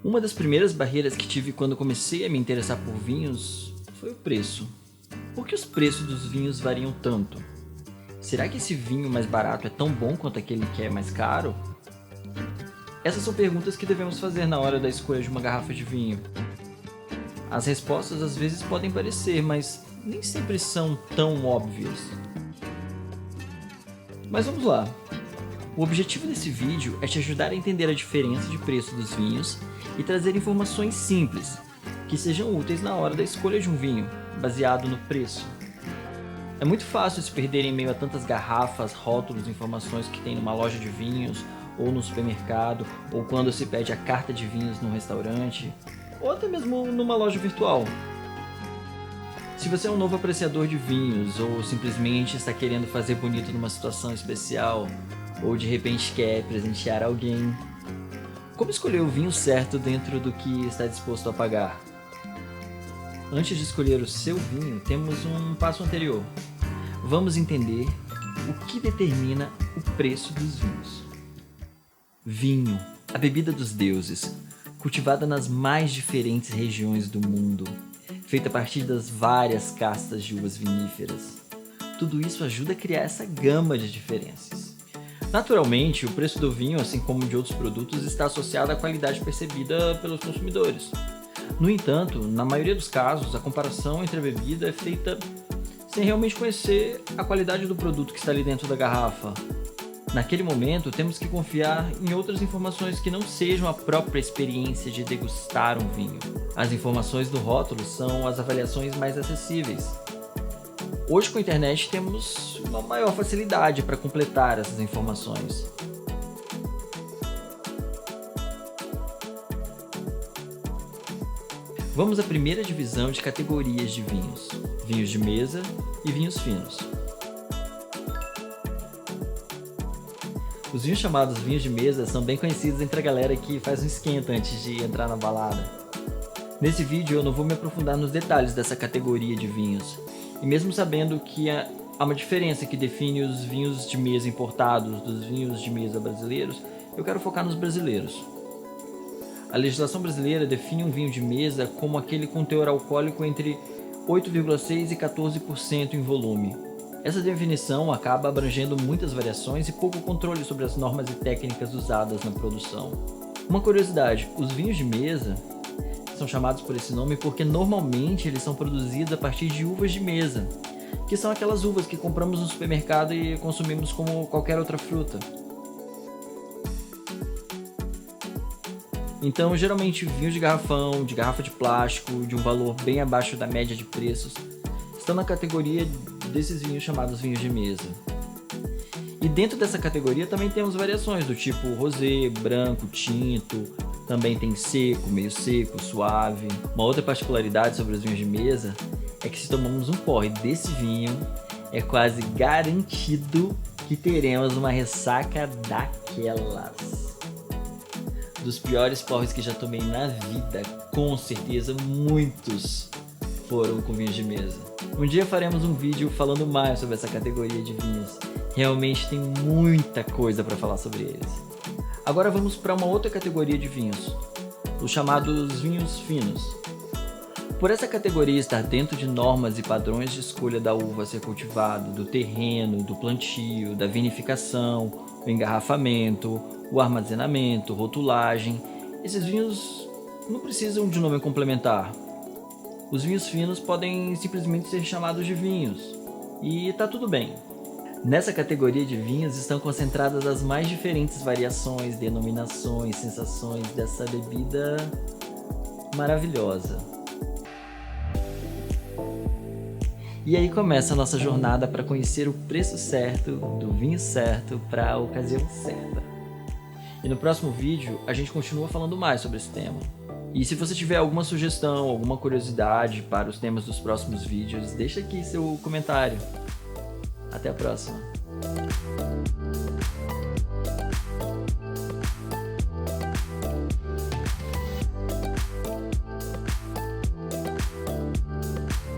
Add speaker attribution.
Speaker 1: Uma das primeiras barreiras que tive quando comecei a me interessar por vinhos foi o preço. Por que os preços dos vinhos variam tanto? Será que esse vinho mais barato é tão bom quanto aquele que é mais caro? Essas são perguntas que devemos fazer na hora da escolha de uma garrafa de vinho. As respostas às vezes podem parecer, mas nem sempre são tão óbvias. Mas vamos lá. O objetivo desse vídeo é te ajudar a entender a diferença de preço dos vinhos e trazer informações simples, que sejam úteis na hora da escolha de um vinho, baseado no preço. É muito fácil se perder em meio a tantas garrafas, rótulos, informações que tem numa loja de vinhos, ou no supermercado, ou quando se pede a carta de vinhos num restaurante, ou até mesmo numa loja virtual. Se você é um novo apreciador de vinhos, ou simplesmente está querendo fazer bonito numa situação especial, ou de repente quer presentear alguém, como escolher o vinho certo dentro do que está disposto a pagar? Antes de escolher o seu vinho, temos um passo anterior. Vamos entender o que determina o preço dos vinhos. Vinho, a bebida dos deuses, cultivada nas mais diferentes regiões do mundo, feita a partir das várias castas de uvas viníferas. Tudo isso ajuda a criar essa gama de diferenças. Naturalmente, o preço do vinho, assim como de outros produtos, está associado à qualidade percebida pelos consumidores. No entanto, na maioria dos casos, a comparação entre a bebida é feita sem realmente conhecer a qualidade do produto que está ali dentro da garrafa. Naquele momento, temos que confiar em outras informações que não sejam a própria experiência de degustar um vinho. As informações do rótulo são as avaliações mais acessíveis. Hoje, com a internet, temos uma maior facilidade para completar essas informações. Vamos à primeira divisão de categorias de vinhos: vinhos de mesa e vinhos finos. Os vinhos chamados vinhos de mesa são bem conhecidos entre a galera que faz um esquenta antes de entrar na balada. Nesse vídeo eu não vou me aprofundar nos detalhes dessa categoria de vinhos, e mesmo sabendo que há uma diferença que define os vinhos de mesa importados dos vinhos de mesa brasileiros, eu quero focar nos brasileiros. A legislação brasileira define um vinho de mesa como aquele com teor alcoólico entre 8,6% e 14% em volume. Essa definição acaba abrangendo muitas variações e pouco controle sobre as normas e técnicas usadas na produção. Uma curiosidade, os vinhos de mesa são chamados por esse nome porque normalmente eles são produzidos a partir de uvas de mesa, que são aquelas uvas que compramos no supermercado e consumimos como qualquer outra fruta. Então, geralmente, vinhos de garrafão, de garrafa de plástico, de um valor bem abaixo da média de preços, estão na categoria desses vinhos chamados vinhos de mesa. E dentro dessa categoria também temos variações do tipo rosé, branco, tinto, também tem seco, meio seco, suave. Uma outra particularidade sobre os vinhos de mesa é que se tomamos um porre desse vinho, é quase garantido que teremos uma ressaca daquelas. Dos piores porres que já tomei na vida, com certeza muitos foram com vinhos de mesa. Um dia faremos um vídeo falando mais sobre essa categoria de vinhos. Realmente tem muita coisa para falar sobre eles. Agora vamos para uma outra categoria de vinhos, os chamados vinhos finos. Por essa categoria estar dentro de normas e padrões de escolha da uva a ser cultivado, do terreno, do plantio, da vinificação, o engarrafamento, o armazenamento, rotulagem, esses vinhos não precisam de nome complementar. Os vinhos finos podem simplesmente ser chamados de vinhos, e tá tudo bem. Nessa categoria de vinhos estão concentradas as mais diferentes variações, denominações, sensações dessa bebida maravilhosa. E aí começa a nossa jornada para conhecer o preço certo do vinho certo para a ocasião certa. E no próximo vídeo a gente continua falando mais sobre esse tema. E se você tiver alguma sugestão, alguma curiosidade para os temas dos próximos vídeos, deixa aqui seu comentário. Até a próxima!